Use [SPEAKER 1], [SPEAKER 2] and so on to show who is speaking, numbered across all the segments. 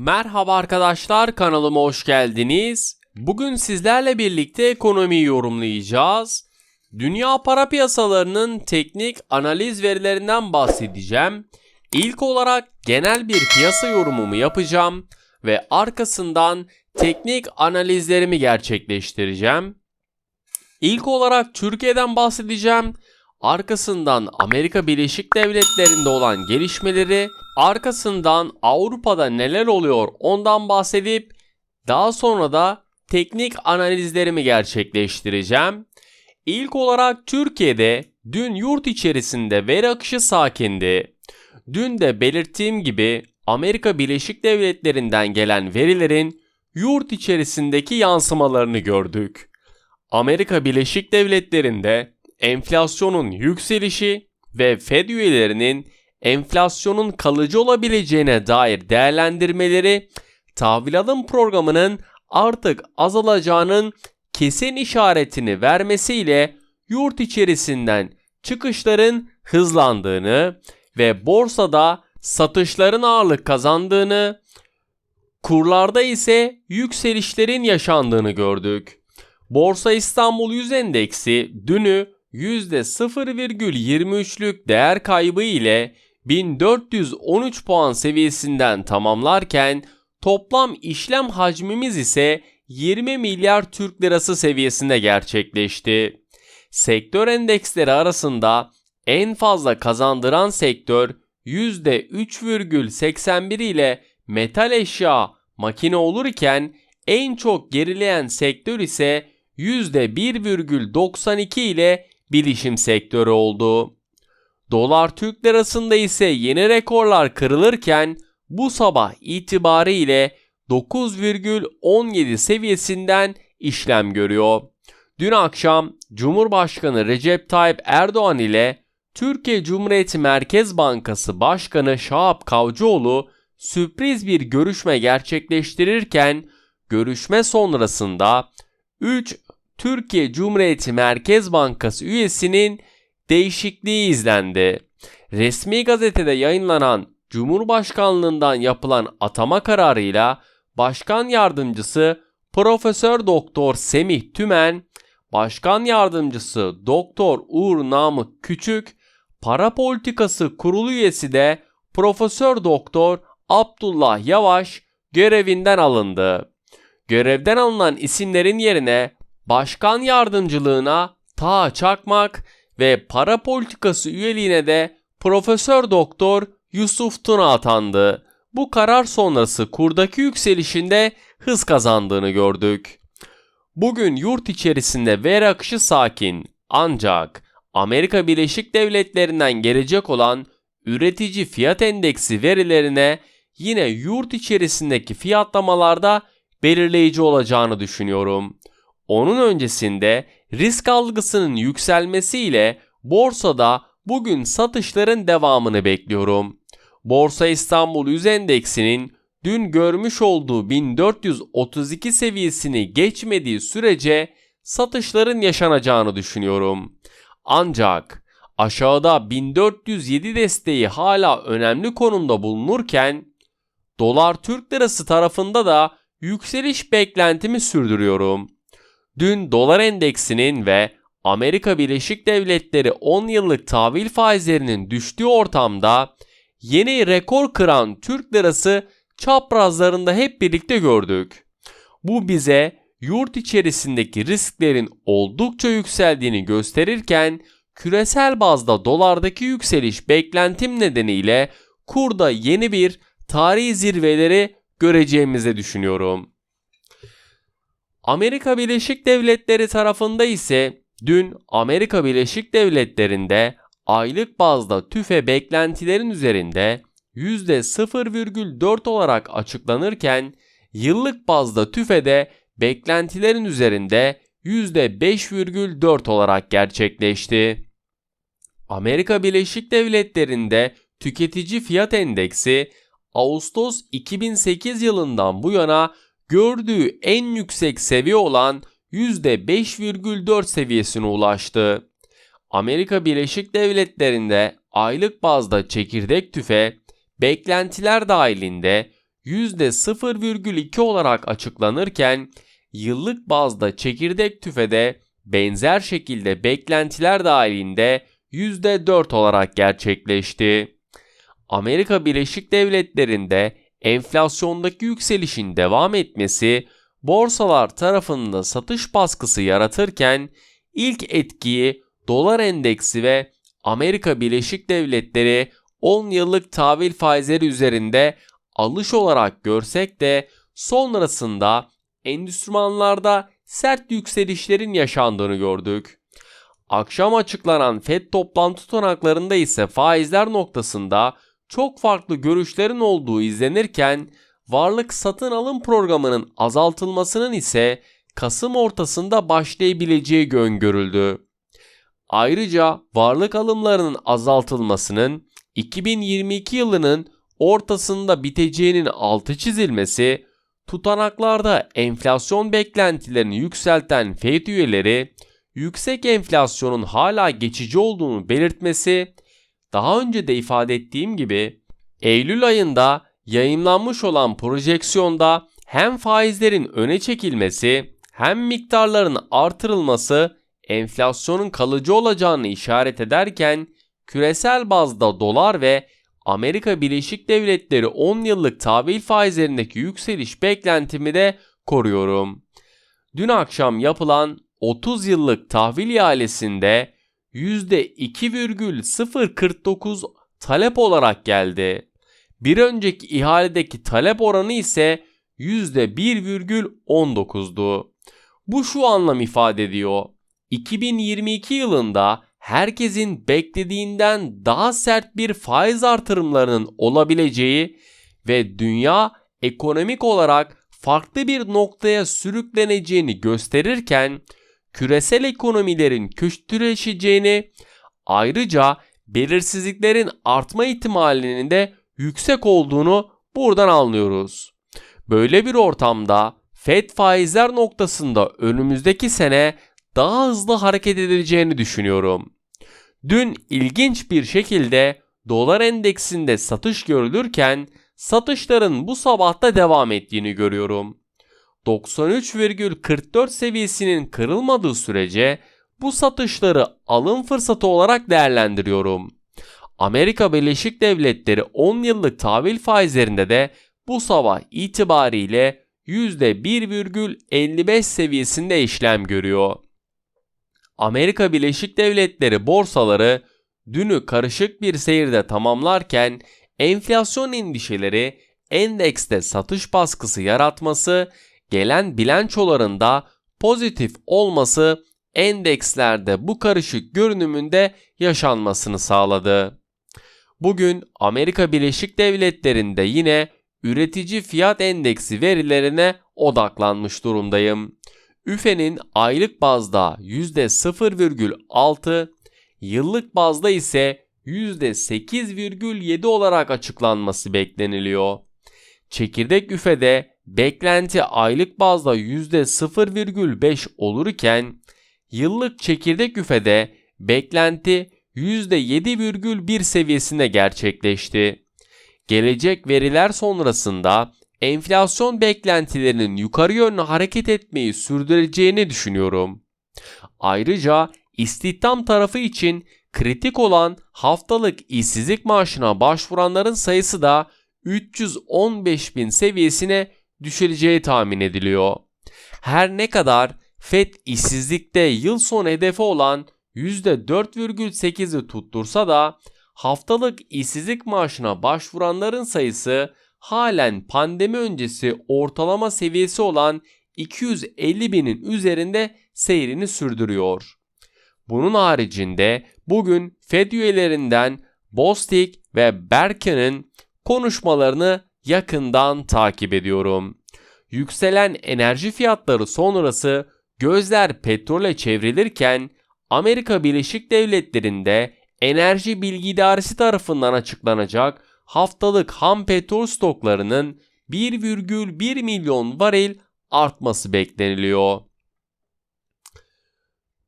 [SPEAKER 1] Merhaba arkadaşlar, kanalıma hoş geldiniz. Bugün sizlerle birlikte ekonomiyi yorumlayacağız. Dünya para piyasalarının teknik analiz verilerinden bahsedeceğim. İlk olarak genel bir piyasa yorumumu yapacağım ve arkasından teknik analizlerimi gerçekleştireceğim. İlk olarak Türkiye'den bahsedeceğim. Arkasından Amerika Birleşik Devletleri'nde olan gelişmeleri, arkasından Avrupa'da neler oluyor ondan bahsedip daha sonra da teknik analizlerimi gerçekleştireceğim. İlk olarak Türkiye'de dün yurt içerisinde veri akışı sakindi. Dün de belirttiğim gibi Amerika Birleşik Devletleri'nden gelen verilerin yurt içerisindeki yansımalarını gördük. Amerika Birleşik Devletleri'nde enflasyonun yükselişi ve Fed üyelerinin enflasyonun kalıcı olabileceğine dair değerlendirmeleri tahvil alım programının artık azalacağının kesin işaretini vermesiyle yurt içerisinden çıkışların hızlandığını ve borsada satışların ağırlık kazandığını, kurlarda ise yükselişlerin yaşandığını gördük. Borsa İstanbul 100 endeksi dünü %0,23'lük değer kaybı ile 1413 puan seviyesinden tamamlarken toplam işlem hacmimiz ise 20 milyar Türk lirası seviyesinde gerçekleşti. Sektör endeksleri arasında en fazla kazandıran sektör %3,81 ile metal eşya, makine olurken en çok gerileyen sektör ise %1,92 ile bilişim sektörü oldu. Dolar Türk lirasında ise yeni rekorlar kırılırken bu sabah itibariyle 9,17 seviyesinden işlem görüyor. Dün akşam Cumhurbaşkanı Recep Tayyip Erdoğan ile Türkiye Cumhuriyeti Merkez Bankası Başkanı Şahap Kavcıoğlu sürpriz bir görüşme gerçekleştirirken görüşme sonrasında 3 Türkiye Cumhuriyeti Merkez Bankası üyesinin değişikliği izlendi. Resmi gazetede yayınlanan Cumhurbaşkanlığından yapılan atama kararıyla Başkan Yardımcısı Profesör Doktor Semih Tümen, Başkan Yardımcısı Doktor Uğur Namık Küçük, Para Politikası Kurulu üyesi de Profesör Doktor Abdullah Yavaş görevinden alındı. Görevden alınan isimlerin yerine Başkan Yardımcılığına Taha Çakmak ve Para Politikası üyeliğine de Profesör Doktor Yusuf Tuna atandı. Bu karar sonrası kurdaki yükselişinde hız kazandığını gördük. Bugün yurt içerisinde veri akışı sakin, ancak Amerika Birleşik Devletleri'nden gelecek olan üretici fiyat endeksi verilerine yine yurt içerisindeki fiyatlamalarda belirleyici olacağını düşünüyorum. Onun öncesinde risk algısının yükselmesiyle borsada bugün satışların devamını bekliyorum. Borsa İstanbul 100 endeksinin dün görmüş olduğu 1432 seviyesini geçmediği sürece satışların yaşanacağını düşünüyorum. Ancak aşağıda 1407 desteği hala önemli konumda bulunurken Dolar Türk Lirası tarafında da yükseliş beklentimi sürdürüyorum. Dün dolar endeksinin ve Amerika Birleşik Devletleri 10 yıllık tahvil faizlerinin düştüğü ortamda yeni rekor kıran Türk Lirası çaprazlarında hep birlikte gördük. Bu bize yurt içerisindeki risklerin oldukça yükseldiğini gösterirken küresel bazda dolardaki yükseliş beklentim nedeniyle kurda yeni bir tarihi zirveleri göreceğimizi düşünüyorum. Amerika Birleşik Devletleri tarafında ise dün Amerika Birleşik Devletleri'nde aylık bazda tüfe beklentilerin üzerinde %0,4 olarak açıklanırken yıllık bazda tüfede beklentilerin üzerinde %5,4 olarak gerçekleşti. Amerika Birleşik Devletleri'nde tüketici fiyat endeksi Ağustos 2008 yılından bu yana gördüğü en yüksek seviye olan %5,4 seviyesine ulaştı. Amerika Birleşik Devletleri'nde aylık bazda çekirdek tüfe beklentiler dahilinde %0,2 olarak açıklanırken yıllık bazda çekirdek tüfede benzer şekilde beklentiler dahilinde %4 olarak gerçekleşti. Amerika Birleşik Devletleri'nde enflasyondaki yükselişin devam etmesi borsalar tarafında satış baskısı yaratırken ilk etkiyi dolar endeksi ve Amerika Birleşik Devletleri 10 yıllık tahvil faizleri üzerinde alış olarak görsek de sonrasında enstrümanlarda sert yükselişlerin yaşandığını gördük. Akşam açıklanan FED toplantı tutanaklarında ise faizler noktasında çok farklı görüşlerin olduğu izlenirken varlık satın alım programının azaltılmasının ise Kasım ortasında başlayabileceği öngörüldü. Ayrıca varlık alımlarının azaltılmasının 2022 yılının ortasında biteceğinin altı çizilmesi, tutanaklarda enflasyon beklentilerini yükselten FED üyeleri, yüksek enflasyonun hala geçici olduğunu belirtmesi, daha önce de ifade ettiğim gibi Eylül ayında yayımlanmış olan projeksiyonda hem faizlerin öne çekilmesi hem miktarların artırılması enflasyonun kalıcı olacağını işaret ederken küresel bazda dolar ve Amerika Birleşik Devletleri 10 yıllık tahvil faizlerindeki yükseliş beklentimi de koruyorum. Dün akşam yapılan 30 yıllık tahvil ihalesinde %2,049 talep olarak geldi. Bir önceki ihaledeki talep oranı ise %1,19'du. Bu şu anlam ifade ediyor. 2022 yılında herkesin beklediğinden daha sert bir faiz artırımlarının olabileceği ve dünya ekonomik olarak farklı bir noktaya sürükleneceğini gösterirken küresel ekonomilerin kötüleşeceğini, ayrıca belirsizliklerin artma ihtimalinin de yüksek olduğunu buradan anlıyoruz. Böyle bir ortamda FED faizler noktasında önümüzdeki sene daha hızlı hareket edileceğini düşünüyorum. Dün ilginç bir şekilde dolar endeksinde satış görülürken satışların bu sabahta devam ettiğini görüyorum. 93,44 seviyesinin kırılmadığı sürece bu satışları alım fırsatı olarak değerlendiriyorum. Amerika Birleşik Devletleri 10 yıllık tahvil faizlerinde de bu sabah itibariyle %1,55 seviyesinde işlem görüyor. Amerika Birleşik Devletleri borsaları dünü karışık bir seyirde tamamlarken enflasyon endişeleri endekste satış baskısı yaratması, gelen bilançolarında pozitif olması endekslerde bu karışık görünümünde yaşanmasını sağladı. Bugün Amerika Birleşik Devletleri'nde yine üretici fiyat endeksi verilerine odaklanmış durumdayım. ÜFE'nin aylık bazda %0,6, yıllık bazda ise %8,7 olarak açıklanması bekleniliyor. Çekirdek ÜFE'de beklenti aylık bazda %0,5 olurken yıllık çekirdek ÜFE'de beklenti %7,1 seviyesinde gerçekleşti. Gelecek veriler sonrasında enflasyon beklentilerinin yukarı yönlü hareket etmeyi sürdüreceğini düşünüyorum. Ayrıca istihdam tarafı için kritik olan haftalık işsizlik maaşına başvuranların sayısı da 315.000 seviyesine düşüreceği tahmin ediliyor. Her ne kadar FED işsizlikte yıl sonu hedefi olan %4,8'i tuttursa da haftalık işsizlik maaşına başvuranların sayısı halen pandemi öncesi ortalama seviyesi olan 250.000'in üzerinde seyrini sürdürüyor. Bunun haricinde bugün FED üyelerinden Bostic ve Berke'nin konuşmalarını yakından takip ediyorum. Yükselen enerji fiyatları sonrası gözler petrole çevrilirken Amerika Birleşik Devletleri'nde Enerji Bilgi İdaresi tarafından açıklanacak haftalık ham petrol stoklarının 1,1 milyon varil artması bekleniliyor.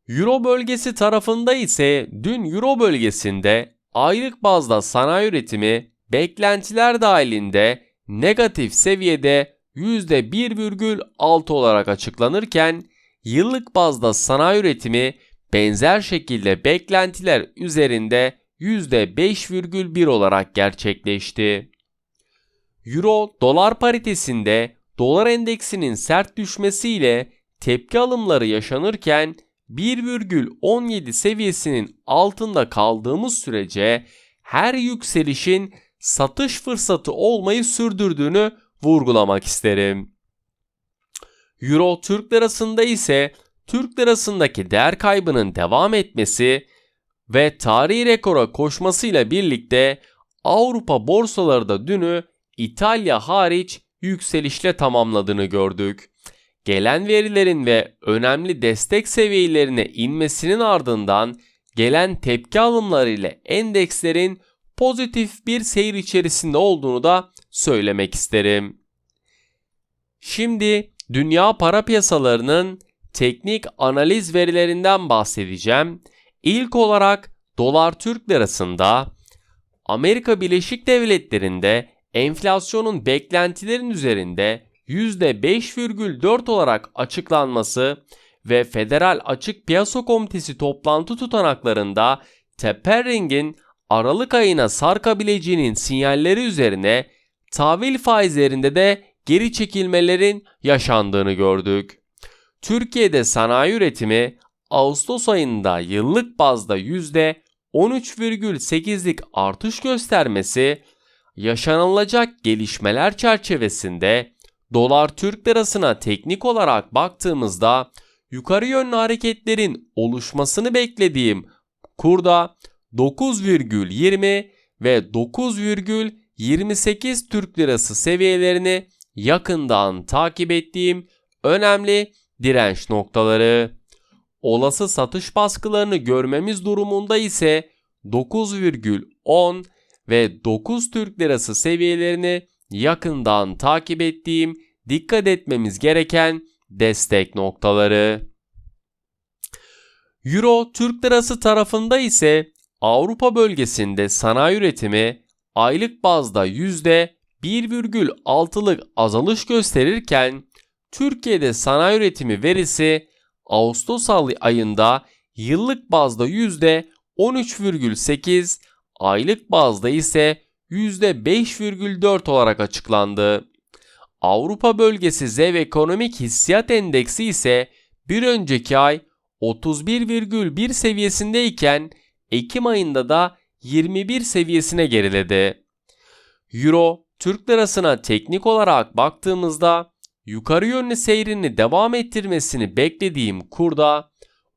[SPEAKER 1] Euro bölgesi tarafında ise dün Euro bölgesinde aylık bazda sanayi üretimi beklentiler dahilinde negatif seviyede %1,6 olarak açıklanırken yıllık bazda sanayi üretimi benzer şekilde beklentiler üzerinde %5,1 olarak gerçekleşti. Euro dolar paritesinde dolar endeksinin sert düşmesiyle tepki alımları yaşanırken 1,17 seviyesinin altında kaldığımız sürece her yükselişin satış fırsatı olmayı sürdürdüğünü vurgulamak isterim. Euro Türk lirasında ise Türk lirasındaki değer kaybının devam etmesi ve tarihi rekora koşmasıyla birlikte Avrupa borsaları da dünü İtalya hariç yükselişle tamamladığını gördük. Gelen verilerin ve önemli destek seviyelerine inmesinin ardından gelen tepki alımları ile endekslerin pozitif bir seyir içerisinde olduğunu da söylemek isterim. Şimdi dünya para piyasalarının teknik analiz verilerinden bahsedeceğim. İlk olarak dolar Türk lirasında Amerika Birleşik Devletleri'nde enflasyonun beklentilerin üzerinde %5,4 olarak açıklanması ve Federal Açık Piyasa Komitesi toplantı tutanaklarında tapering'in Aralık ayına sarkabileceğinin sinyalleri üzerine tahvil faizlerinde de geri çekilmelerin yaşandığını gördük. Türkiye'de sanayi üretimi Ağustos ayında yıllık bazda %13,8'lik artış göstermesi, yaşanılacak gelişmeler çerçevesinde dolar Türk lirasına teknik olarak baktığımızda yukarı yönlü hareketlerin oluşmasını beklediğim kurda 9,20 ve 9,28 Türk lirası seviyelerini yakından takip ettiğim önemli direnç noktaları. Olası satış baskılarını görmemiz durumunda ise 9,10 ve 9 Türk lirası seviyelerini yakından takip ettiğim dikkat etmemiz gereken destek noktaları. Euro Türk lirası tarafında ise Avrupa bölgesinde sanayi üretimi aylık bazda %1,6'lık azalış gösterirken Türkiye'de sanayi üretimi verisi Ağustos ayında yıllık bazda %13,8, aylık bazda ise %5,4 olarak açıklandı. Avrupa bölgesi ZEV Ekonomik Hissiyat Endeksi ise bir önceki ay 31,1 seviyesindeyken Ekim ayında da 21 seviyesine geriledi. Euro Türk lirasına teknik olarak baktığımızda yukarı yönlü seyrini devam ettirmesini beklediğim kurda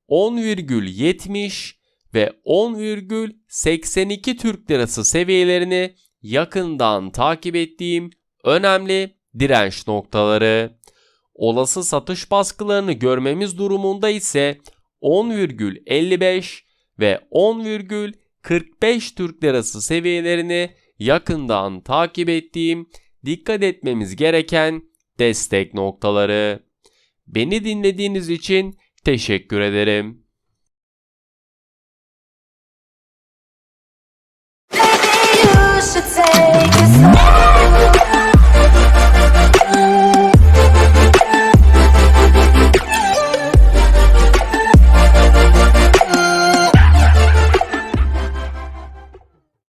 [SPEAKER 1] 10,70 ve 10,82 Türk lirası seviyelerini yakından takip ettiğim önemli direnç noktaları. Olası satış baskılarını görmemiz durumunda ise 10,55 ve 10,45 Türk lirası seviyelerini yakından takip ettiğim dikkat etmemiz gereken destek noktaları. Beni dinlediğiniz için teşekkür ederim.
[SPEAKER 2] Maybe you should take